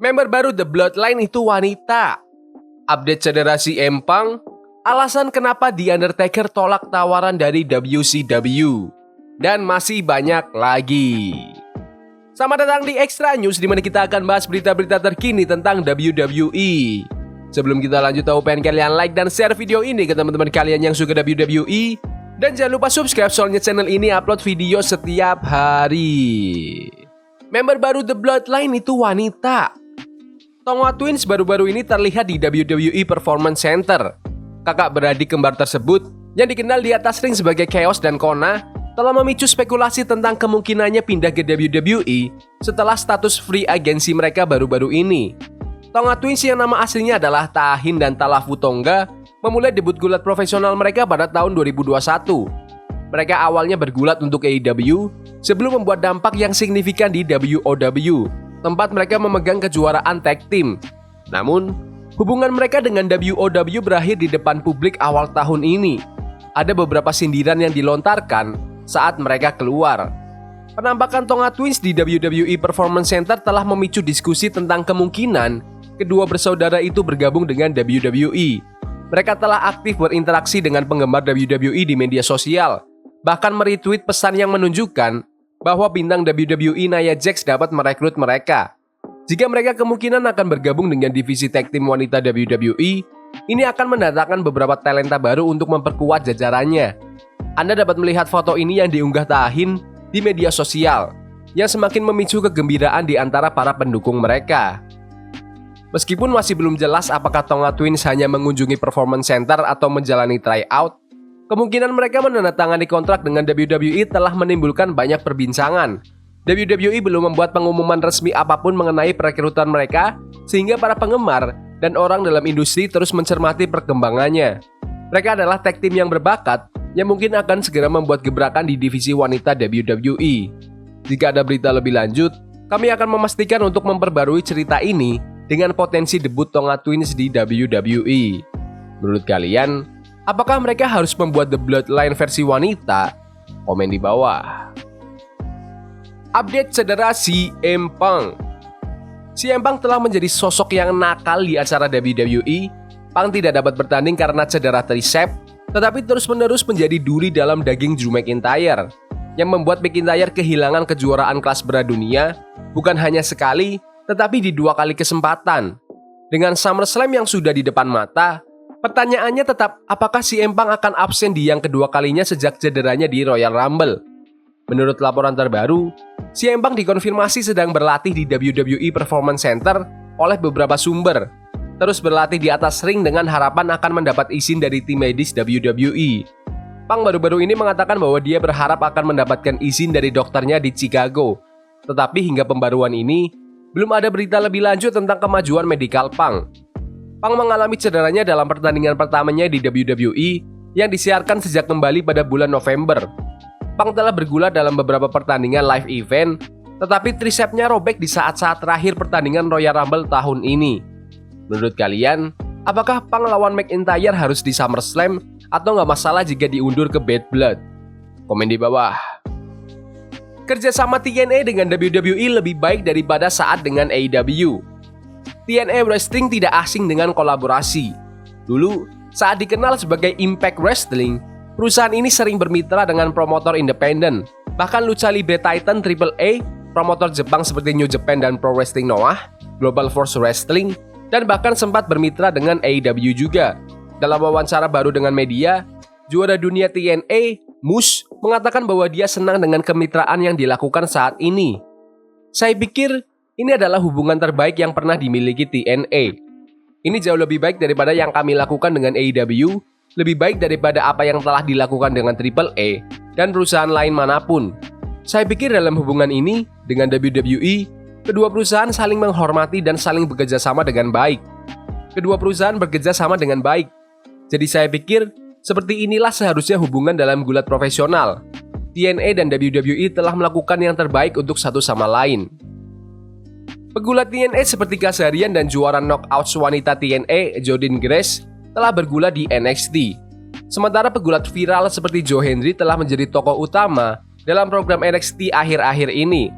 Member baru The Bloodline itu wanita. Update cedera CM Punk. Alasan kenapa The Undertaker tolak tawaran dari WCW. Dan masih banyak lagi. Selamat datang di Extra News, di mana kita akan bahas berita-berita terkini tentang WWE. Sebelum kita lanjut, aku pengen kalian like dan share video ini ke teman-teman kalian yang suka WWE. Dan jangan lupa subscribe, soalnya channel ini upload video setiap hari. Member baru The Bloodline itu wanita. Tonga Twins baru-baru ini terlihat di WWE Performance Center. Kakak beradik kembar tersebut, yang dikenal di atas ring sebagai Chaos dan Kona, telah memicu spekulasi tentang kemungkinannya pindah ke WWE setelah status free agensi mereka baru-baru ini. Tonga Twins yang nama aslinya adalah Tahin dan Talafu Tonga memulai debut gulat profesional mereka pada tahun 2021. Mereka awalnya bergulat untuk AEW sebelum membuat dampak yang signifikan di WOW, tempat mereka memegang kejuaraan tag team. Namun, hubungan mereka dengan WOW berakhir di depan publik awal tahun ini. Ada beberapa sindiran yang dilontarkan saat mereka keluar. Penampakan Tonga Twins di WWE Performance Center telah memicu diskusi tentang kemungkinan kedua bersaudara itu bergabung dengan WWE. Mereka telah aktif berinteraksi dengan penggemar WWE di media sosial, bahkan meretweet pesan yang menunjukkan bahwa bintang WWE Nia Jax dapat merekrut mereka. Jika mereka kemungkinan akan bergabung dengan divisi tag team wanita WWE, ini akan mendatangkan beberapa talenta baru untuk memperkuat jajarannya. Anda dapat melihat foto ini yang diunggah Tahin di media sosial, yang semakin memicu kegembiraan di antara para pendukung mereka. Meskipun masih belum jelas apakah Tonga Twins hanya mengunjungi Performance Center atau menjalani tryout, kemungkinan mereka menandatangani kontrak dengan WWE telah menimbulkan banyak perbincangan. WWE belum membuat pengumuman resmi apapun mengenai perekrutan mereka, sehingga para penggemar dan orang dalam industri terus mencermati perkembangannya. Mereka adalah tag team yang berbakat yang mungkin akan segera membuat gebrakan di divisi wanita WWE. Jika ada berita lebih lanjut, kami akan memastikan untuk memperbarui cerita ini dengan potensi debut Tonga Twins di WWE. Menurut kalian, apakah mereka harus membuat The Bloodline versi wanita? Komen di bawah. Update cedera CM Punk. CM Punk telah menjadi sosok yang nakal di acara WWE. Punk tidak dapat bertanding karena cedera tricep, tetapi terus-menerus menjadi duri dalam daging Drew McIntyre, yang membuat McIntyre kehilangan kejuaraan kelas berat dunia, bukan hanya sekali, tetapi di 2 kali kesempatan. Dengan SummerSlam yang sudah di depan mata, pertanyaannya tetap apakah CM Punk akan absen di yang kedua kalinya sejak cederanya di Royal Rumble. Menurut laporan terbaru, CM Punk dikonfirmasi sedang berlatih di WWE Performance Center oleh beberapa sumber, terus berlatih di atas ring dengan harapan akan mendapat izin dari tim medis WWE. Punk baru-baru ini mengatakan bahwa dia berharap akan mendapatkan izin dari dokternya di Chicago. Tetapi hingga pembaruan ini, belum ada berita lebih lanjut tentang kemajuan medikal Punk. Punk mengalami cederanya dalam pertandingan pertamanya di WWE yang disiarkan sejak kembali pada bulan November. Punk telah bergulat dalam beberapa pertandingan live event, tetapi tricepnya robek di saat-saat terakhir pertandingan Royal Rumble tahun ini. Menurut kalian, apakah Punk lawan McIntyre harus di SummerSlam atau nggak masalah jika diundur ke Bad Blood? Komen di bawah. Kerjasama TNA dengan WWE lebih baik daripada saat dengan AEW. TNA Wrestling tidak asing dengan kolaborasi. Dulu, saat dikenal sebagai Impact Wrestling, perusahaan ini sering bermitra dengan promotor independen. Bahkan Lucha Libre Titan AAA, promotor Jepang seperti New Japan dan Pro Wrestling Noah, Global Force Wrestling, dan bahkan sempat bermitra dengan AEW juga. Dalam wawancara baru dengan media, juara dunia TNA, Moose, mengatakan bahwa dia senang dengan kemitraan yang dilakukan saat ini. Saya pikir ini adalah hubungan terbaik yang pernah dimiliki TNA. Ini jauh lebih baik daripada yang kami lakukan dengan AEW, lebih baik daripada apa yang telah dilakukan dengan AAA dan perusahaan lain manapun. Saya pikir dalam hubungan ini, dengan WWE, kedua perusahaan saling menghormati dan saling bekerja sama dengan baik. Kedua perusahaan bekerja sama dengan baik. Jadi saya pikir, seperti inilah seharusnya hubungan dalam gulat profesional. TNA dan WWE telah melakukan yang terbaik untuk satu sama lain. Pegulat TNA seperti Kazarian dan juara Knockouts wanita TNA, Jordynne Grace, telah bergulat di NXT. Sementara pegulat viral seperti Joe Hendry telah menjadi tokoh utama dalam program NXT akhir-akhir ini.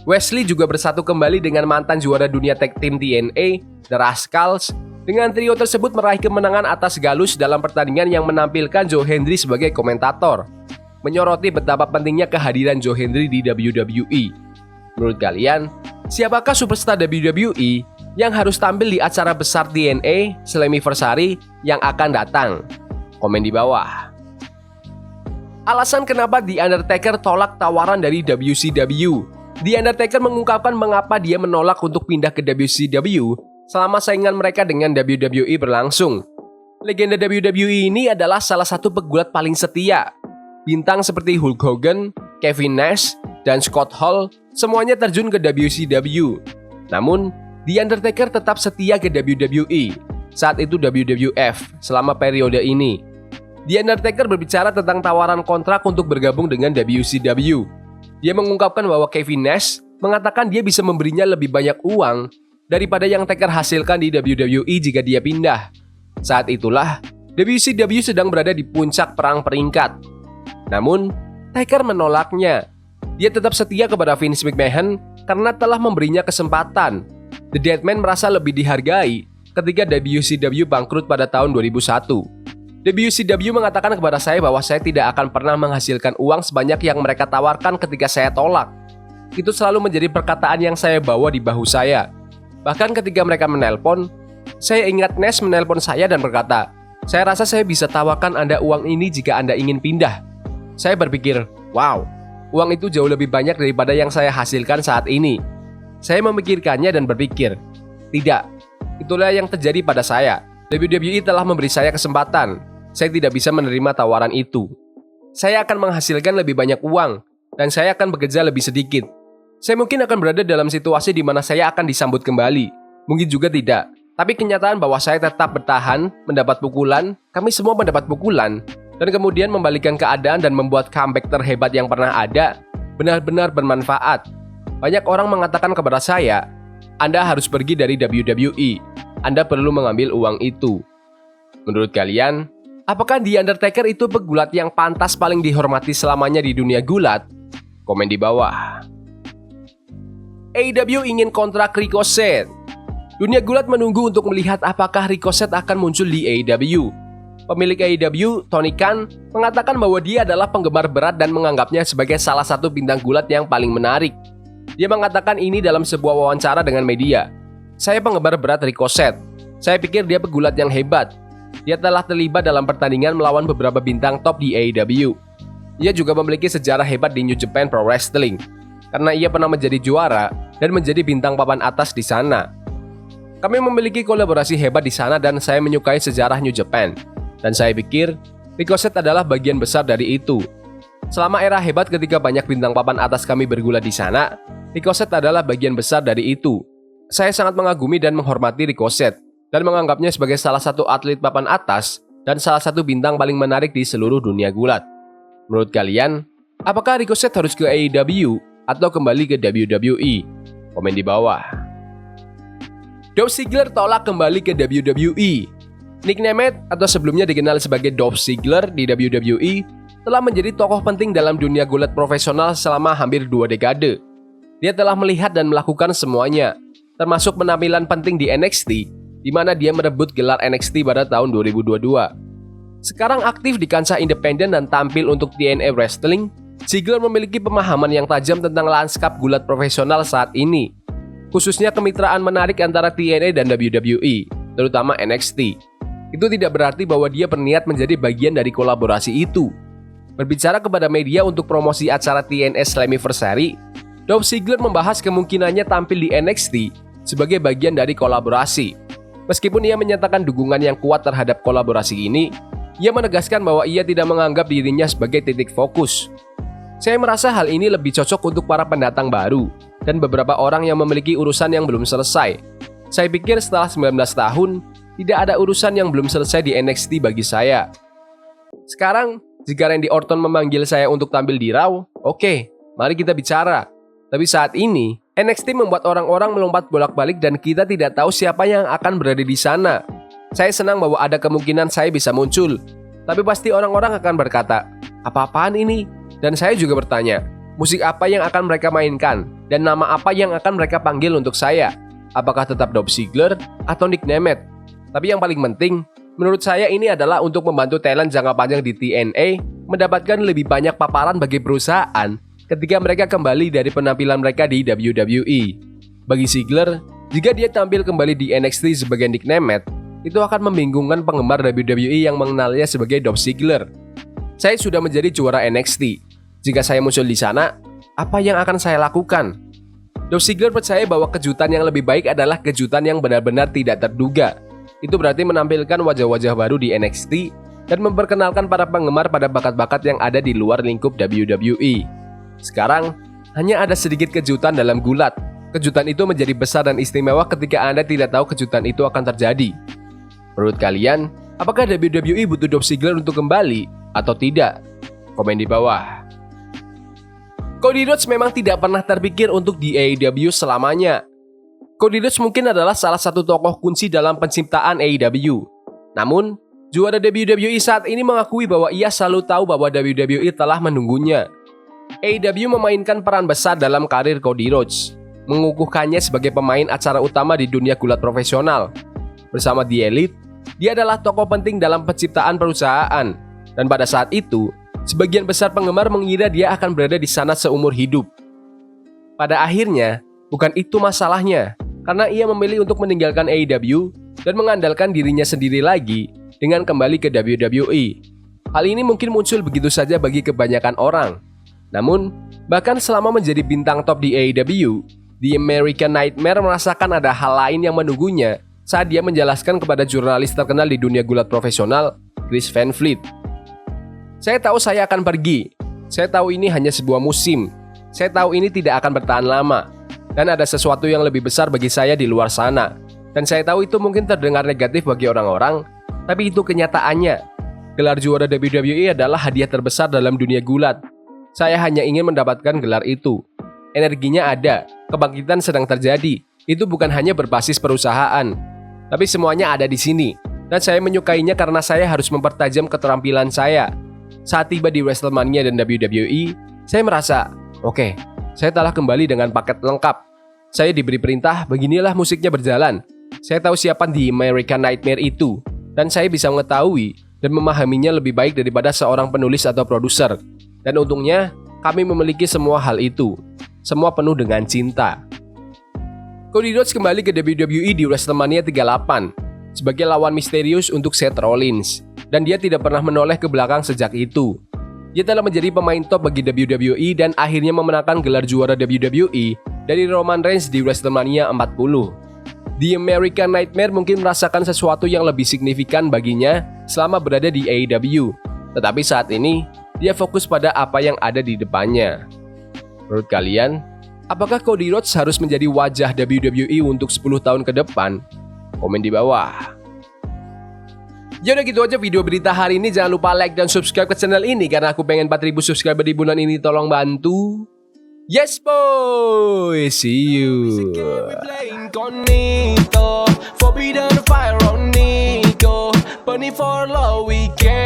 Wesley juga bersatu kembali dengan mantan juara dunia tag team TNA, The Rascals. Dengan trio tersebut meraih kemenangan atas Gallus dalam pertandingan yang menampilkan Joe Hendry sebagai komentator, menyoroti betapa pentingnya kehadiran Joe Hendry di WWE. Menurut kalian, siapakah superstar WWE yang harus tampil di acara besar TNA Slammiversary yang akan datang? Komen di bawah. Alasan kenapa The Undertaker tolak tawaran dari WCW. The Undertaker mengungkapkan mengapa dia menolak untuk pindah ke WCW selama saingan mereka dengan WWE berlangsung. Legenda WWE ini adalah salah satu pegulat paling setia. Bintang seperti Hulk Hogan, Kevin Nash, dan Scott Hall semuanya terjun ke WCW. Namun, The Undertaker tetap setia ke WWE, saat itu WWF, selama periode ini. The Undertaker berbicara tentang tawaran kontrak untuk bergabung dengan WCW. Dia mengungkapkan bahwa Kevin Nash mengatakan dia bisa memberinya lebih banyak uang daripada yang Taker hasilkan di WWE jika dia pindah. Saat itulah, WCW sedang berada di puncak perang peringkat. Namun, Taker menolaknya. Dia tetap setia kepada Vince McMahon karena telah memberinya kesempatan. The Deadman merasa lebih dihargai ketika WCW bangkrut pada tahun 2001. WCW mengatakan kepada saya bahwa saya tidak akan pernah menghasilkan uang sebanyak yang mereka tawarkan ketika saya tolak. Itu selalu menjadi perkataan yang saya bawa di bahu saya. Bahkan ketika mereka menelpon, saya ingat Nash menelpon saya dan berkata, "Saya rasa saya bisa tawarkan Anda uang ini jika Anda ingin pindah." Saya berpikir, wow, uang itu jauh lebih banyak daripada yang saya hasilkan saat ini. Saya memikirkannya dan berpikir, tidak, itulah yang terjadi pada saya. WWE telah memberi saya kesempatan. Saya tidak bisa menerima tawaran itu. Saya akan menghasilkan lebih banyak uang, dan saya akan bekerja lebih sedikit. Saya mungkin akan berada dalam situasi di mana saya akan disambut kembali. Mungkin juga tidak. Tapi kenyataan bahwa saya tetap bertahan, mendapat pukulan, kami semua mendapat pukulan, dan kemudian membalikan keadaan dan membuat comeback terhebat yang pernah ada, benar-benar bermanfaat. Banyak orang mengatakan kepada saya, Anda harus pergi dari WWE. Anda perlu mengambil uang itu. Menurut kalian, apakah The Undertaker itu pegulat yang pantas paling dihormati selamanya di dunia gulat? Komen di bawah. AEW ingin kontrak Ricochet. Dunia gulat menunggu untuk melihat apakah Ricochet akan muncul di AEW. Pemilik AEW, Tony Khan, mengatakan bahwa dia adalah penggemar berat dan menganggapnya sebagai salah satu bintang gulat yang paling menarik. Dia mengatakan ini dalam sebuah wawancara dengan media. Saya penggemar berat Ricochet. Saya pikir dia pegulat yang hebat. Dia telah terlibat dalam pertandingan melawan beberapa bintang top di AEW. Ia juga memiliki sejarah hebat di New Japan Pro Wrestling, karena ia pernah menjadi juara dan menjadi bintang papan atas di sana. Kami memiliki kolaborasi hebat di sana dan saya menyukai sejarah New Japan. Dan saya pikir, Ricochet adalah bagian besar dari itu. Selama era hebat ketika banyak bintang papan atas kami bergulat di sana, Ricochet adalah bagian besar dari itu. Saya sangat mengagumi dan menghormati Ricochet, dan menganggapnya sebagai salah satu atlet papan atas dan salah satu bintang paling menarik di seluruh dunia gulat. Menurut kalian, apakah Ricochet harus ke AEW atau kembali ke WWE? Komen di bawah. Dolph Ziggler tolak kembali ke WWE. Nick Nemeth atau sebelumnya dikenal sebagai Dolph Ziggler di WWE telah menjadi tokoh penting dalam dunia gulat profesional selama hampir 2 dekade. Dia telah melihat dan melakukan semuanya, termasuk penampilan penting di NXT, di mana dia merebut gelar NXT pada tahun 2022. Sekarang aktif di kancah independen dan tampil untuk TNA Wrestling, Ziggler memiliki pemahaman yang tajam tentang lanskap gulat profesional saat ini, khususnya kemitraan menarik antara TNA dan WWE, terutama NXT. Itu tidak berarti bahwa dia berniat menjadi bagian dari kolaborasi itu. Berbicara kepada media untuk promosi acara TNA Slammiversary, Dolph Ziggler membahas kemungkinannya tampil di NXT sebagai bagian dari kolaborasi. Meskipun ia menyatakan dukungan yang kuat terhadap kolaborasi ini, ia menegaskan bahwa ia tidak menganggap dirinya sebagai titik fokus. Saya merasa hal ini lebih cocok untuk para pendatang baru dan beberapa orang yang memiliki urusan yang belum selesai. Saya pikir setelah 19 tahun, tidak ada urusan yang belum selesai di NXT bagi saya. Sekarang, jika Randy Orton memanggil saya untuk tampil di Raw, oke, mari kita bicara. Tapi saat ini, NXT membuat orang-orang melompat bolak-balik dan kita tidak tahu siapa yang akan berada di sana. Saya senang bahwa ada kemungkinan saya bisa muncul, tapi pasti orang-orang akan berkata, apa-apaan ini? Dan saya juga bertanya, musik apa yang akan mereka mainkan, dan nama apa yang akan mereka panggil untuk saya. Apakah tetap Dolph Ziggler atau Nick Nemeth? Tapi yang paling penting, menurut saya ini adalah untuk membantu talent jangka panjang di TNA mendapatkan lebih banyak paparan bagi perusahaan ketika mereka kembali dari penampilan mereka di WWE. Bagi Ziggler, jika dia tampil kembali di NXT sebagai Nick Nemeth, itu akan membingungkan penggemar WWE yang mengenalnya sebagai Dolph Ziggler. Saya sudah menjadi juara NXT. Jika saya muncul di sana, apa yang akan saya lakukan? Dolph Ziggler percaya bahwa kejutan yang lebih baik adalah kejutan yang benar-benar tidak terduga. Itu berarti menampilkan wajah-wajah baru di NXT dan memperkenalkan para penggemar pada bakat-bakat yang ada di luar lingkup WWE. Sekarang, hanya ada sedikit kejutan dalam gulat. Kejutan itu menjadi besar dan istimewa ketika Anda tidak tahu kejutan itu akan terjadi. Menurut kalian, apakah WWE butuh Dolph Ziggler untuk kembali atau tidak? Komen di bawah. Cody Rhodes memang tidak pernah terpikir untuk di AEW selamanya. Cody Rhodes mungkin adalah salah satu tokoh kunci dalam penciptaan AEW. Namun, juara WWE saat ini mengakui bahwa ia selalu tahu bahwa WWE telah menunggunya. AEW memainkan peran besar dalam karir Cody Rhodes, mengukuhkannya sebagai pemain acara utama di dunia gulat profesional. Bersama The Elite, dia adalah tokoh penting dalam penciptaan perusahaan. Dan pada saat itu, sebagian besar penggemar mengira dia akan berada di sana seumur hidup. Pada akhirnya, bukan itu masalahnya, karena ia memilih untuk meninggalkan AEW dan mengandalkan dirinya sendiri lagi dengan kembali ke WWE. Hal ini mungkin muncul begitu saja bagi kebanyakan orang. Namun, bahkan selama menjadi bintang top di AEW, The American Nightmare merasakan ada hal lain yang menunggunya saat dia menjelaskan kepada jurnalis terkenal di dunia gulat profesional, Chris Van Vliet. Saya tahu saya akan pergi. Saya tahu ini hanya sebuah musim. Saya tahu ini tidak akan bertahan lama. Dan ada sesuatu yang lebih besar bagi saya di luar sana. Dan saya tahu itu mungkin terdengar negatif bagi orang-orang, tapi itu kenyataannya. Gelar juara WWE adalah hadiah terbesar dalam dunia gulat. Saya hanya ingin mendapatkan gelar itu. Energinya ada, kebangkitan sedang terjadi. Itu bukan hanya berbasis perusahaan, tapi semuanya ada di sini. Dan saya menyukainya karena saya harus mempertajam keterampilan saya. Saat tiba di WrestleMania dan WWE, saya merasa, oke, saya telah kembali dengan paket lengkap. Saya diberi perintah, beginilah musiknya berjalan. Saya tahu siapa The American Nightmare itu, dan saya bisa mengetahui dan memahaminya lebih baik daripada seorang penulis atau produser. Dan untungnya, kami memiliki semua hal itu. Semua penuh dengan cinta. Cody Rhodes kembali ke WWE di WrestleMania 38 sebagai lawan misterius untuk Seth Rollins, dan dia tidak pernah menoleh ke belakang sejak itu. Dia telah menjadi pemain top bagi WWE dan akhirnya memenangkan gelar juara WWE dari Roman Reigns di WrestleMania 40. The American Nightmare mungkin merasakan sesuatu yang lebih signifikan baginya selama berada di AEW, tetapi saat ini dia fokus pada apa yang ada di depannya. Menurut kalian, apakah Cody Rhodes harus menjadi wajah WWE untuk 10 tahun ke depan? Komen di bawah. Ya udah gitu aja video berita hari ini. Jangan lupa like dan subscribe ke channel ini karena aku pengen 4.000 subscriber di bulan ini. Tolong bantu. Yes boy, see you. Forbidden fire on Nico, burning for love we can.